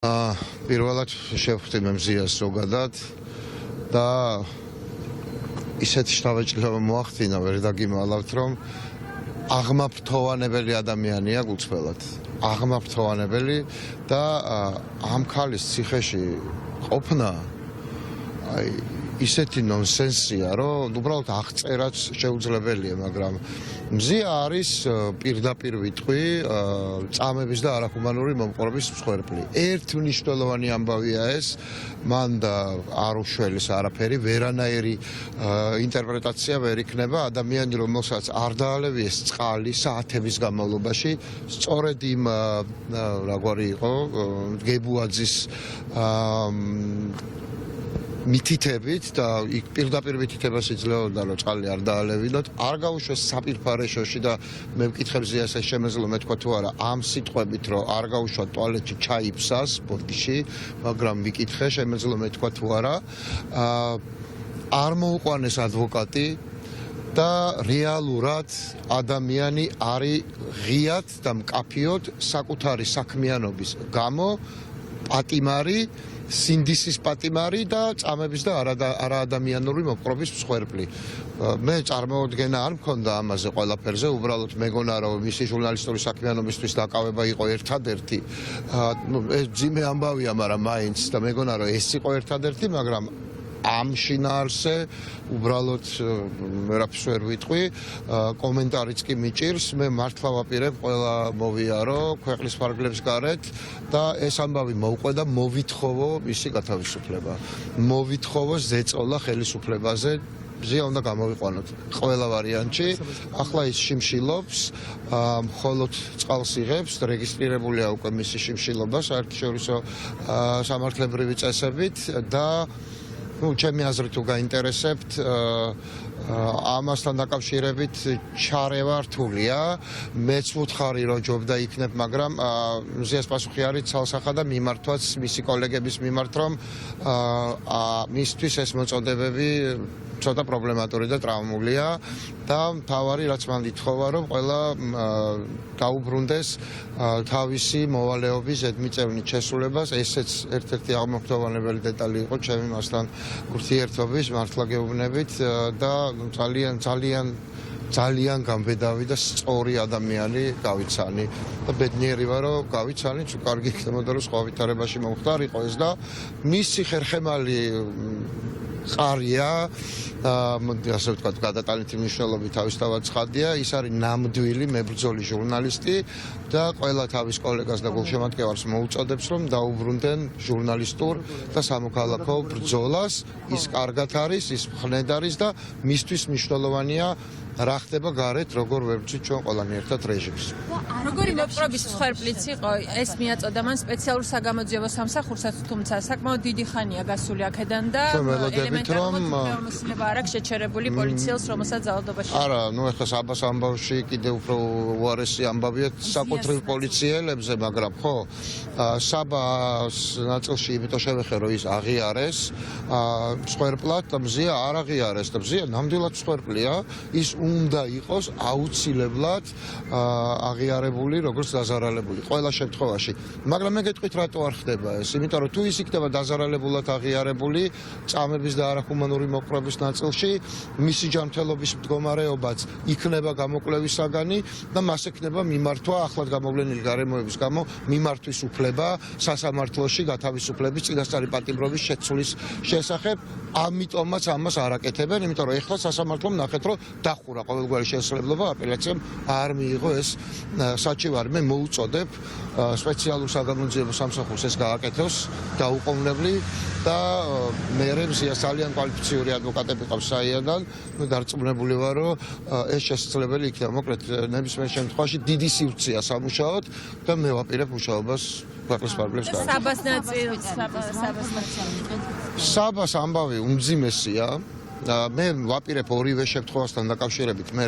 პირველად შევხვდი მე მზიას ზოგადად და ისეთი შთაბეჭდილება მოახდინა, ვერ დაგიმალავთ, რომ აღმაფრთოვანებელი ადამიანია გულწრფელად. აღმაფრთოვანებელი და ამ ქალის ციხეში ყოფნა ისეთი ნონსენსია, რომ უბრალოდ აღწერაც შეუძლებელია, მაგრამ მზია არის პირდაპირ ვიტყვი წამების და არახუმანური მომყვრობის მსხვერპლი. ერთ მნიშვნელოვანი ამბავია ეს, მან არ უშველის არაფერი, ვერანაირი ინტერპრეტაცია ვერ იქნება. ადამიანი, რომელსაც არ დაალევიეს წყალი საათების განმავლობაში, სწორედ იმ რაგვარი იყო გებუაძის მითითებით და იქ პირდაპირ მითითებას იძლეოდა, რომ წყალი არ დაალევინოთ, არ გაუშვეს საპირფარეშოში და მე ვკითხებ ზიას ეს შემეძლო მეთქვა თუ არა ამ სიტყვებით, რომ არ გაუშვა ტუალეტში ჩაიფსას ბოდიში, მაგრამ ვიკითხე შემეძლო მეთქვა თუ არა. არ მოუყვანეს ადვოკატი და რეალურად ადამიანი არის ღიად და მკაფიოდ საკუთარი საქმიანობის გამო პატიმარი, სინდისის პატიმარი და წამების და არაადამიანური მომყვრობის მსხვერპლი. მე წარმოუდგენა არ მქონდა ამაზე ყველაფერზე, უბრალოდ მეგონა რომ მისი ჟურნალისტური საქმიანობისთვის დაკავება იყო ერთადერთი. ეს ძიმე ამბავია, მაგრამ მაინც და მეგონა რომ ეს იყო ერთადერთი, მაგრამ ამ შინაარსზე უბრალოდ ვერაფერს ვერ ვიტყვი, კომენტარიც კი მიჭირს, მე მართლა ვაპირებ ყველა მოვიარო ქვეყნის ფარგლებს გარეთ და ეს ამბავი მოვყვე და მოვითხოვო მისი გათავისუფლება. მოვითხოვო ზეწოლა ხელისუფლებაზე. მზია უნდა გამოვიყვანოთ ყველა ვარიანტში. ახლა ის შიმშილობს, მხოლოდ წყალს იღებს, რეგისტრირებულია უკვე მისი შიმშილობა საერთაშორისო სამართლებრივი წესებით და ჩემი აზრით თუ გაინტერესებთ, ამასთან დაკავშირებით ჩარევა რთულია. მეც ვუთხარი, რომ ჯობდა იქნებ, მაგრამ მზიას პასუხი არის ცალსახა და მიმართვაც მისი კოლეგების მიმართ, რომ მისთვის ეს მოწოდებები ცოტა პრობლემატური და ტრაუმულია და მთავარი რაც მან ითხოვა, რომ ყველა დაუბრუნდეს თავისი მოვალეობის ზედმიწევნით შესრულებას. ესეც ერთ-ერთი აღმოფრთოვანებელი დეტალი იყო ჩემი მასთან ურთიერთობის მართლა გეუბნებით და ძალიან გამბედავი და სწორი ადამიანი გავიცანი და ბედნიერი ვარ, რომ გავიცანი, თუ კარგი იქნებოდა, რომ სხვა ვითარებაში მომხდარიყო ეს და მისი ხერხემალი ყარია, ასე ვთქვათ, გადატანითი მნიშვნელობით თავისთავად ცხადია, ის არის ნამდვილი მებრძოლი ჟურნალისტი და ყველა თავის კოლეგას და გულშემატკივარს მოუწოდებს, რომ დაუბრუნდნენ ჟურნალისტურ და სამოქალაქო ბრძოლას. ის კარგად არის, ის მხნედ არის და მისთვის მნიშვნელოვანია რა ხდება გარეთ, როგორ ვებრძვით ჩვენ ყველანი ერთად რეჟიმს. როგორი მოპყრობის მსხვერპლიც იყო, ეს მიაწოდა მან სპეციალურ საგამოძიებო სამსახურსაც, თუმცა საკმაოდ დიდი ხანია გასული აქედან და ელემენტარულად უფლებამოსილება არ აქვს შეჩერებული პოლიციელს, რომელსაც ძალადობაში. არა, ეხლა საბას ამბავში კიდევ უფრო უარესი ამბავია საკუთრივ პოლიციელებზე, მაგრამ ხო, საბას ნაწილში იმიტომ შევეხე, რომ ის აღიარეს მსხვერპლად და მზია არ აღიარეს და მზია ნამდვილად მსხვერპლია, ის უნდა იყოს აუცილებლად აღიარებული, როგორც დაზარალებული ყველა შემთხვევაში. მაგრამ მე გეტყვით, რატო არ ხდება ეს? იმიტომ რომ თუ ის იქნება დაზარალებულად აღიარებული წამების და არახუმანური მოპყრობის ნაწილში, მისი ჯანმრთელობის მდგომარეობაც იქნება გამოკვლევის საგანი და მას ექნება მიმართვა ახლად გამოვლენილი გარემოების გამო მიმართვის უფლება სასამართლოში გათავისუფლების წინასწარი პატიმრობის შეცვლის შესახებ. ამიტომაც ამას არ აკეთებენ, იმიტომ რომ ეხლა სასამართლომ ნახეთ, რომ დახურა ყოველგვარი შესაძლებლობა აპელაციამ არ მიიღო ეს საჩივარი. მე მოუწოდებ სპეციალურ საგამოძიებო სამსახურს ეს გააკეთოს დაუყოვნებლი და მერე მზიას ძალიან კვალიფიციური ადვოკატები ყავს საიადან, დარწმუნებული ვარ, რომ ეს შესაძლებელი იქნება. მოკლედ, ნებისმიერ შემთხვევაში დიდი სივრცეა სამუშაოდ და მე ვაპირებ მუშაობას ქვეყნის ფარგლებს გარეთ. საბას ამბავი უმძიმესია. მე ვაპირებ ორივე შემთხვევასთან დაკავშირებით, მე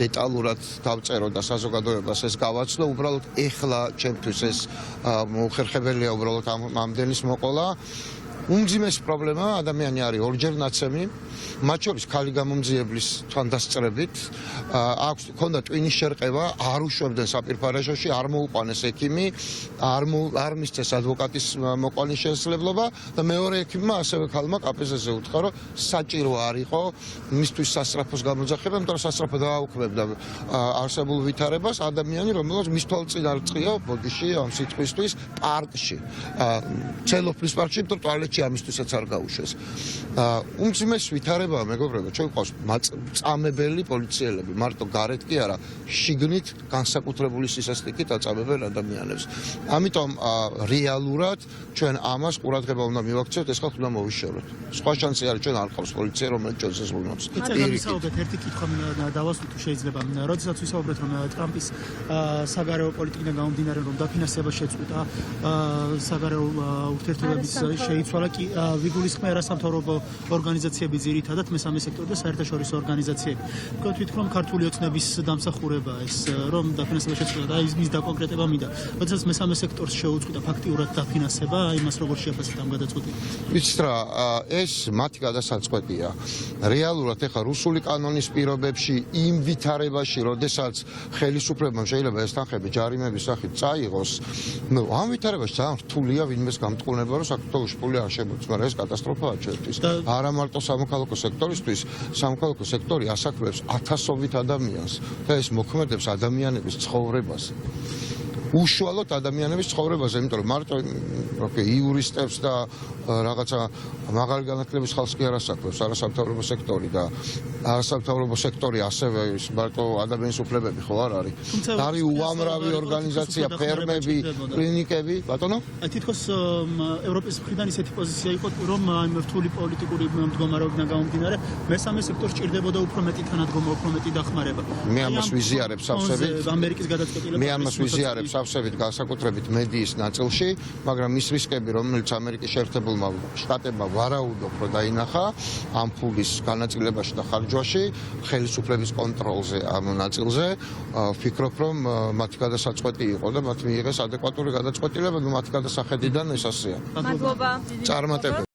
დეტალურად დავწერო და საზოგადოებას ეს გავაცნო, უბრალოდ ეხლა ჩემთვის ეს მოუხერხებელია უბრალოდ ამდენის მოყოლა. უმძიმესი პრობლემა ადამიანი არის ორჯერ ნაცემი, მათ შორის ქალი გამომძიებლის თვალდასწრებით, აქვს ქონდა ტვინის შერყევა, არ უშვებდნენ საპირფარეშოში, არ მოუყვანეს ექიმი, არ მისცეს ადვოკატის მოყვანის შესაძლებლობა და მეორე ექიმმა ასევე ქალმა კაპეზეზე უთხრა, რომ საჭირო არ იყო მისთვის სასწრაფოს გამოძახება, იმიტომ რომ სასწრაფო დააუქმებდა არსებულ ვითარებას ადამიანი, რომელიც მის თვალწინ არ წია ბოდიში ამ სიტყვისთვის პარკში. ცელოფლის პარკში, იმიტომ რომ ტუალეტში ამისთვისაც არ გაუშვეს. უმძიმეს ვითარებაა მეგობრებო, ჩვენ გვყავს წამებელი პოლიციელები, მარტო გარეთ კი არა, შიგნით განსაკუთრებული სისასტიკით აწამებენ ადამიანებს. ამიტომ რეალურად ჩვენ ამას ყურადღება უნდა მივაქციოთ, ეს ხალხი უნდა მოვიშოროთ. სხვა შანსი არის, ჩვენ არ ყავს პოლიცია, რომელიც ჩვენს ზღუნავს. ვისაუბრეთ ერთი კითხვა დავასვით თუ შეიძლება. როდესაც ვისაუბრეთ რომ ტრამპის საგარეო პოლიტიკიდან გამომდინარე რომ დაფინანსება შეწყვიტა, საგარეო ურთიერთობების შეიცვალა კი ვიგულისხმე არასამთავრობო ორგანიზაციები ძირითადად მესამე სექტორი და საერთაშორისო ორგანიზაციები. ვთქვით რომ ქართული ოცნების დამსახურება ეს რომ დაფინანსება შეწყვიტა და ის მის დაკონკრეტება მინდა. როდესაც მესამე სექტორს შეუწყვიტა ფაქტიურად დაფინანსება, იმას როგორ შეაფასეთ ამ გადაწყვეტილებას? ვიცით რა, ეს მათი გადასაწყვეტია. რეალურად ეხლა რუსული კანონის პირობებში იმ ვითარებაში, როდესაც ხელისუფლებამ შეიძლება ეს თანხები ჯარიმების სახით წაიღოს, ამ ვითარებაში ძალიან რთულია ვინმეს გამტყუნება, რომ საქართველოში ფული არ შემოწმ, მაგრამ ეს კატასტროფაა ჩვენთვის. არა მარტო სამოქალაქო სექტორისთვის, სამოქალაქო სექტორი ასაქმებს ათასობით ადამიანს და ეს მოქმედებს ადამიანების ცხოვრებას. უშუალოდ ადამიანების ცხოვრებაზე, იმიტომ რომ მარტო იურისტებს და რაღაცა მაღალი განათლების ხალხს კი არ ასაქმებს არასამთავრობო სექტორი და არასამთავრობო სექტორი ასევე მარტო ადამიანის უფლებები ხო არ არის. არის უამრავი ორგანიზაცია, ფერმები, კლინიკები, ბატონო? თითქოს ევროპის მხრიდან ისეთი პოზიცია იყო, რომ იმ რთული პოლიტიკური მდგომარეობიდან გამომდინარე, მესამე სექტორს ჭირდებოდა უფრო მეტი თანადგომა, უფრო მეტი დახმარება. მე ამას ვიზიარებ სავსებით. ამერიკის გადაწყვეტილება. მე ამას ვიზიარებ სავსებით განსაკუთრებით მედიის ნაწილში, მაგრამ ის რისკები, რომელიც ამერიკის შეერთებულმა შტატებმა ვარაუდობ, რომ დაინახა ამ ფულის განაწილებაში და ხარჯვაში, ხელისუფლების კონტროლზე ამ ნაწილზე, ვფიქრობ, რომ მათი გადასაწყვეტი იყო და მათ მიიღეს ადეკვატური გადაწყვეტილება, მათი გადასახედიდან ეს ასეა. მადლობა. წარმატებები.